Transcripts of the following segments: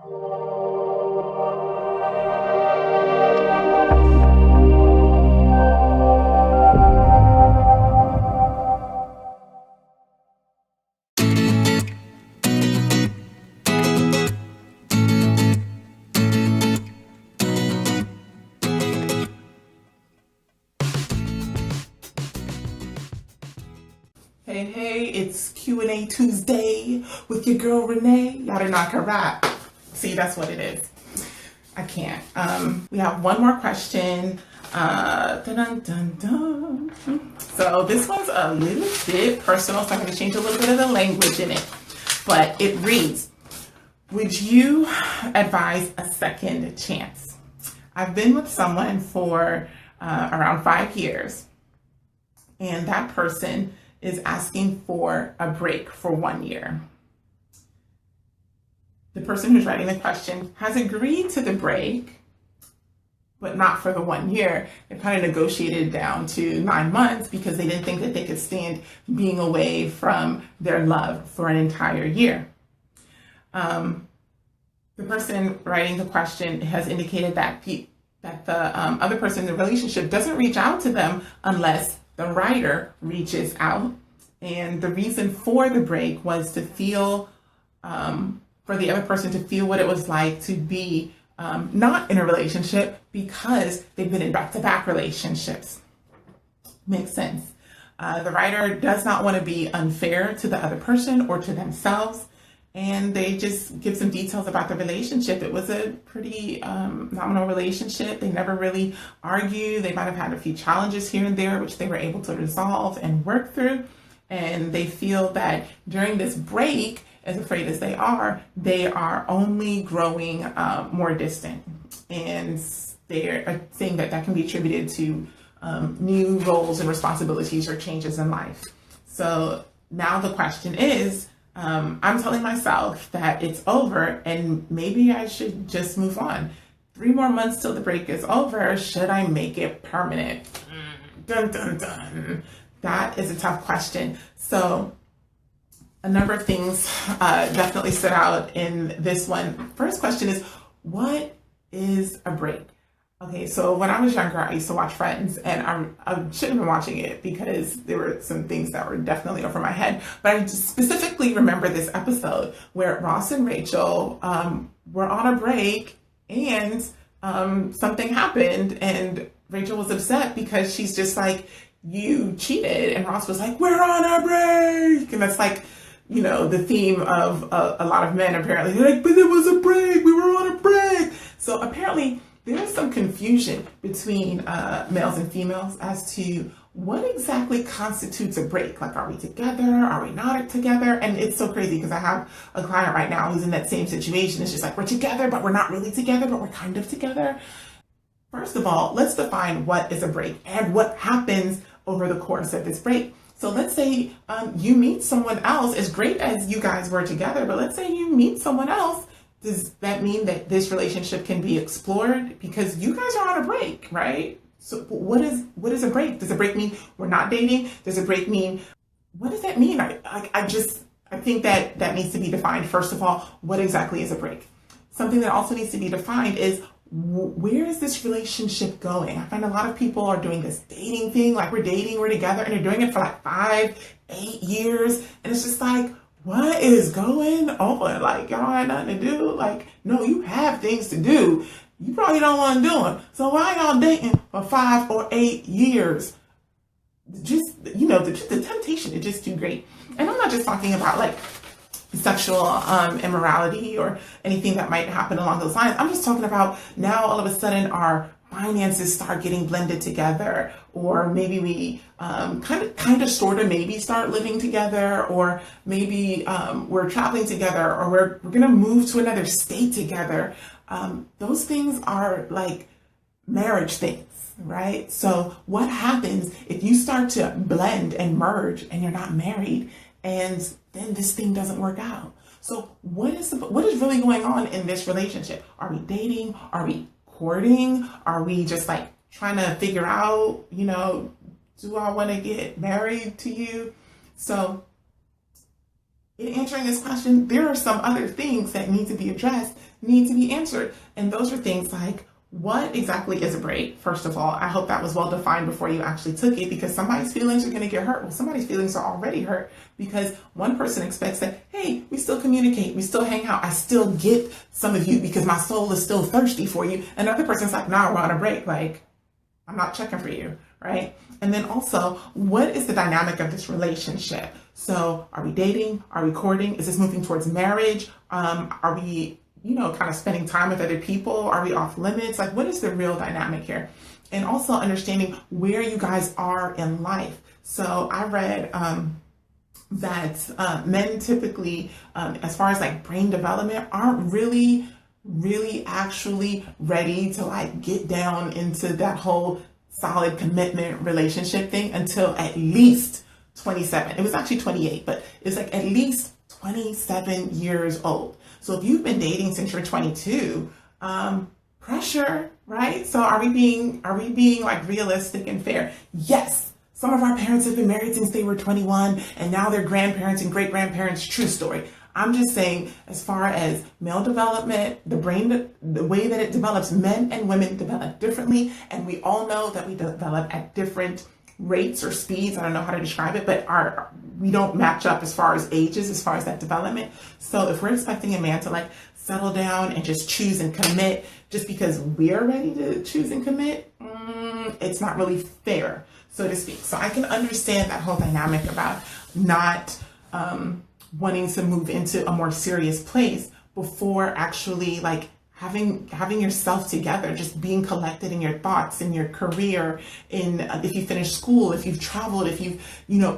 Hey, it's Q&A Tuesday with your girl Renee. Y'all did not her rap. See, that's what it is. I can't. We have one more question. Dun, dun, dun, dun. So this one's a little bit personal, so I'm going to change a little bit of the language in it. But it reads, would you advise a second chance? I've been with someone for around 5 years, and that person is asking for a break for 1 year. The person who's writing the question has agreed to the break, but not for the 1 year. They kind of negotiated down to 9 months because they didn't think that they could stand being away from their love for an entire year. The person writing the question has indicated that the other person in the relationship doesn't reach out to them unless the writer reaches out. And the reason for the break was to feel, for the other person to feel what it was like to be not in a relationship because they've been in back-to-back relationships. Makes sense. The writer does not want to be unfair to the other person or to themselves. And they just give some details about the relationship. It was a pretty nominal relationship. They never really argue. They might have had a few challenges here and there, which they were able to resolve and work through. And they feel that during this break, as afraid as they are only growing more distant. And they're saying that that can be attributed to new roles and responsibilities or changes in life. So now the question is, I'm telling myself that it's over and maybe I should just move on. 3 more months till the break is over. Should I make it permanent? Dun, dun, dun. That is a tough question. So a number of things definitely stood out in this one. First question is, what is a break? Okay, so when I was younger, I used to watch Friends, and I shouldn't have been watching it because there were some things that were definitely over my head. But I just specifically remember this episode where Ross and Rachel were on a break, and something happened, and Rachel was upset because she's just like, you cheated, and Ross was like, we're on a break, and that's like, you know, the theme of a lot of men apparently. They're like, but it was a break, we were on a break. So apparently there's some confusion between males and females as to what exactly constitutes a break. Like, are we together? Are we not together? And it's so crazy because I have a client right now who's in that same situation. It's just like, we're together, but we're not really together, but we're kind of together. First of all, let's define what is a break and what happens over the course of this break. So let's say you meet someone else, as great as you guys were together, but let's say you meet someone else. Does that mean that this relationship can be explored? Because you guys are on a break, right? So what is a break? Does a break mean we're not dating? Does a break mean, what does that mean? I think that needs to be defined. First of all, what exactly is a break? Something that also needs to be defined is, where is this relationship going? I find a lot of people are doing this dating thing, like we're dating, we're together, and they're doing it for like 5, 8 years. And it's just like, what is going on? Like, y'all had nothing to do. Like, no, you have things to do. You probably don't want to do them. So why y'all dating for 5 or 8 years? Just, you know, the temptation is just too great. And I'm not just talking about like sexual immorality or anything that might happen along those lines. I'm just talking about now all of a sudden our finances start getting blended together, or maybe we kind of sort of maybe start living together, or maybe we're traveling together, or we're gonna move to another state together. Those things are like marriage things, right? So what happens if you start to blend and merge and you're not married, and then this thing doesn't work out? So what is really going on in this relationship? Are we dating? Are we courting? Are we just like trying to figure out, you know, do I want to get married to you? So in answering this question, there are some other things that need to be addressed, need to be answered. And those are things like, what exactly is a break? First of all, I hope that was well defined before you actually took it, because somebody's feelings are going to get hurt. Well, somebody's feelings are already hurt because one person expects that, hey, we still communicate, we still hang out, I still get some of you because my soul is still thirsty for you. Another person's like, nah, we're on a break. Like, I'm not checking for you, right? And then also, what is the dynamic of this relationship? So are we dating? Are we courting? Is this moving towards marriage? Are we, kind of spending time with other people? Are we off limits? Like, what is the real dynamic here? And also understanding where you guys are in life. So I read that men typically, as far as like brain development, aren't really actually ready to like get down into that whole solid commitment relationship thing until at least 27. It was actually 28, but it's like at least 27 years old. So if you've been dating since you're 22, pressure, right? So are we being like realistic and fair? Yes. Some of our parents have been married since they were 21 and now they're grandparents and great grandparents. True story. I'm just saying, as far as male development, the brain, the way that it develops, men and women develop differently. And we all know that we develop at different rates or speeds. I don't know how to describe it, but we don't match up as far as ages, as far as that development. So if we're expecting a man to like settle down and just choose and commit just because we're ready to choose and commit, it's not really fair, so to speak. So I can understand that whole dynamic about not wanting to move into a more serious place before actually like having yourself together, just being collected in your thoughts, in your career, in if you finish school, if you've traveled, if you've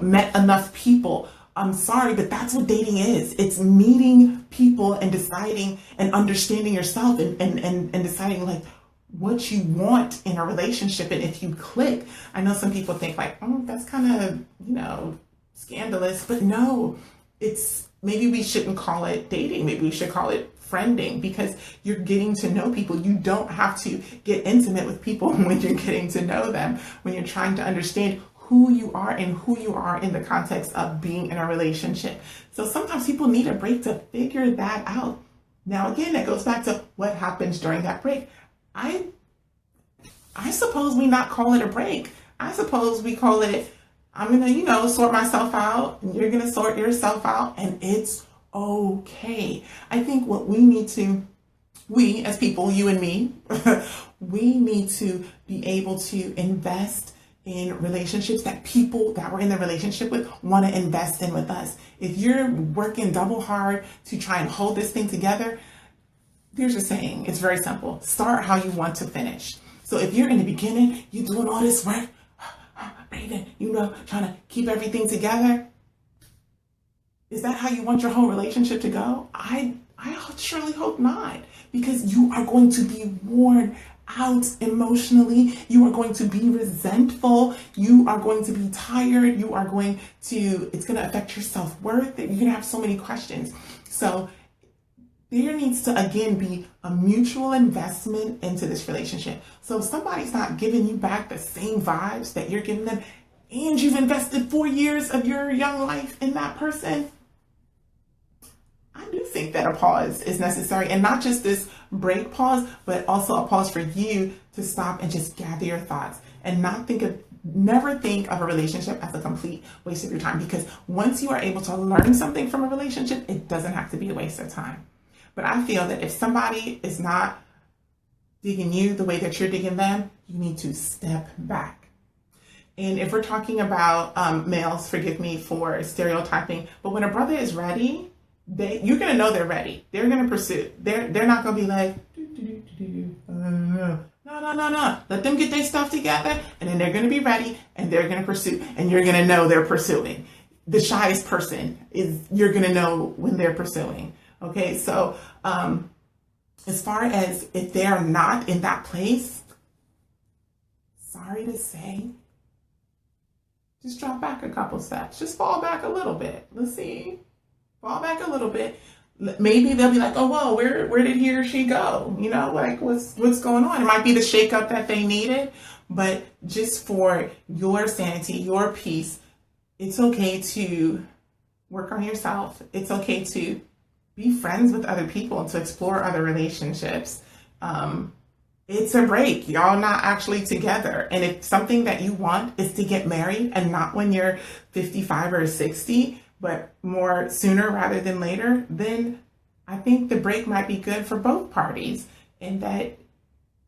met enough people. I'm sorry, but that's what dating is. It's meeting people and deciding and understanding yourself and deciding like what you want in a relationship. And if you click, I know some people think like, oh, that's kind of, scandalous, but no, it's maybe we shouldn't call it dating. Maybe we should call it friending, because you're getting to know people. You don't have to get intimate with people when you're getting to know them, when you're trying to understand who you are and who you are in the context of being in a relationship. So sometimes people need a break to figure that out. Now, again, that goes back to what happens during that break. I suppose we not call it a break. I suppose we call it, I'm going to, sort myself out, and you're going to sort yourself out, and it's okay. I think what we as people, you and me, we need to be able to invest in relationships that people that we're in the relationship with want to invest in with us. If you're working double hard to try and hold this thing together, here's a saying. It's very simple. Start how you want to finish. So if you're in the beginning, you're doing all this work, trying to keep everything together, is that how you want your whole relationship to go? I surely hope not, because you are going to be worn out emotionally. You are going to be resentful. You are going to be tired. It's going to affect your self-worth. You're going to have so many questions. So there needs to, again, be a mutual investment into this relationship. So if somebody's not giving you back the same vibes that you're giving them, and you've invested 4 years of your young life in that person, I do think that a pause is necessary, and not just this break pause, but also a pause for you to stop and just gather your thoughts and never think of a relationship as a complete waste of your time, because once you are able to learn something from a relationship, it doesn't have to be a waste of time. But I feel that if somebody is not digging you the way that you're digging them, you need to step back. And if we're talking about males, forgive me for stereotyping, but when a brother is ready, you're going to know they're ready. They're going to pursue. They're not going to be like, no. Let them get their stuff together, and then they're going to be ready, and they're going to pursue, and you're going to know they're pursuing. The shyest person you're going to know when they're pursuing. Okay, so as far as if they're not in that place, sorry to say, just drop back a couple steps. Just fall back a little bit. Let's see. Fall back a little bit. Maybe they'll be like, oh, whoa, where did he or she go? Like what's going on? It might be the shakeup that they needed, but just for your sanity, your peace, it's okay to work on yourself. It's okay to be friends with other people and to explore other relationships. It's a break. Y'all not actually together. And if something that you want is to get married, and not when you're 55 or 60, but more sooner rather than later, then I think the break might be good for both parties. And that,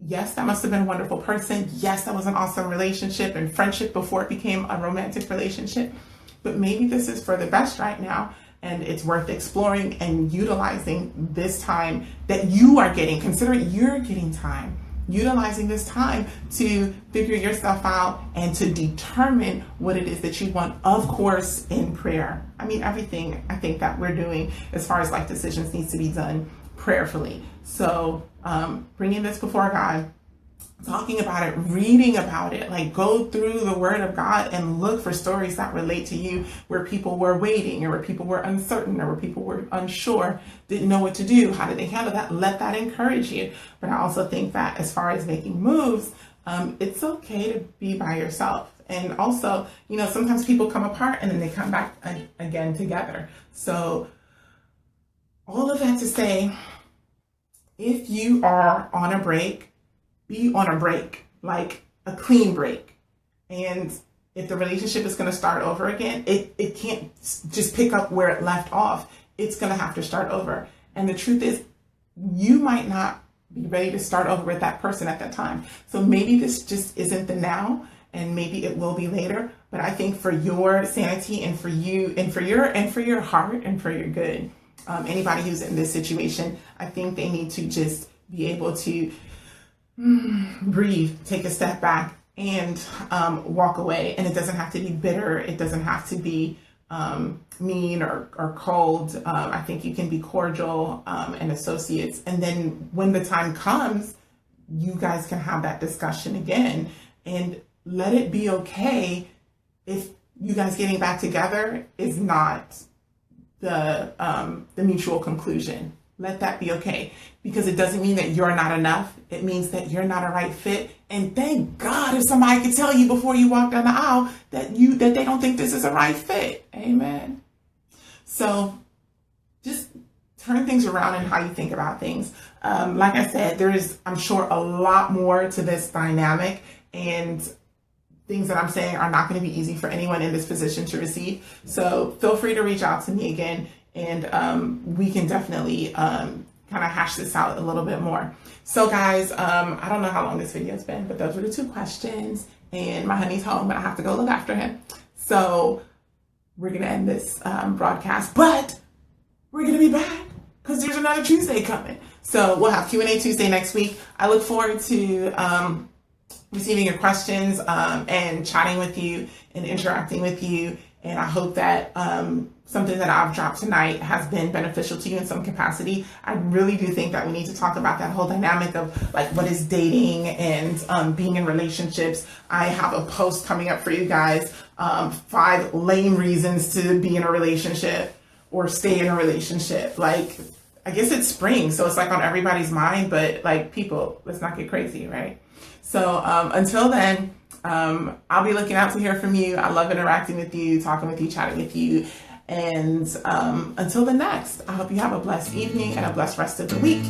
yes, that must have been a wonderful person. Yes, that was an awesome relationship and friendship before it became a romantic relationship. But maybe this is for the best right now. And it's worth exploring and utilizing this time that you are getting. Consider it, you're getting time. Utilizing this time to figure yourself out and to determine what it is that you want, of course, in prayer. I mean, everything I think that we're doing as far as life decisions needs to be done prayerfully. So bringing this before God, talking about it, reading about it, like go through the Word of God and look for stories that relate to you, where people were waiting, or where people were uncertain, or where people were unsure, didn't know what to do. How did they handle that? Let that encourage you. But I also think that as far as making moves, it's okay to be by yourself. And also, you know, sometimes people come apart and then they come back again together. So all of that to say, if you are on a break, be on a break, like a clean break. And if the relationship is going to start over again, it can't just pick up where it left off. It's going to have to start over. And the truth is, you might not be ready to start over with that person at that time. So maybe this just isn't the now, and maybe it will be later. But I think for your sanity and for you and for your heart and for your good, anybody who's in this situation, I think they need to just be able to breathe, take a step back, and walk away. And it doesn't have to be bitter. It doesn't have to be mean or cold. I think you can be cordial and associates. And then when the time comes, you guys can have that discussion again, and let it be okay if you guys getting back together is not the mutual conclusion. Let that be okay, because it doesn't mean that you're not enough. It means that you're not a right fit. And thank God if somebody could tell you before you walk down the aisle that they don't think this is a right fit. Amen. So just turn things around in how you think about things. Like I said, there is, I'm sure, a lot more to this dynamic, and things that I'm saying are not going to be easy for anyone in this position to receive. So feel free to reach out to me again, and we can definitely kind of hash this out a little bit more. So guys, I don't know how long this video has been, but those were the 2 questions, and my honey's home, but I have to go look after him. So we're going to end this broadcast, but we're going to be back because there's another Tuesday coming. So we'll have Q&A Tuesday next week. I look forward to receiving your questions and chatting with you and interacting with you. And I hope that something that I've dropped tonight has been beneficial to you in some capacity. I really do think that we need to talk about that whole dynamic of like what is dating and being in relationships. I have a post coming up for you guys, 5 lame reasons to be in a relationship or stay in a relationship. Like, I guess it's spring, so it's like on everybody's mind, but like, people, let's not get crazy, right? So until then, I'll be looking out to hear from you. I love interacting with you, talking with you, chatting with you. And until the next, I hope you have a blessed evening and a blessed rest of the week.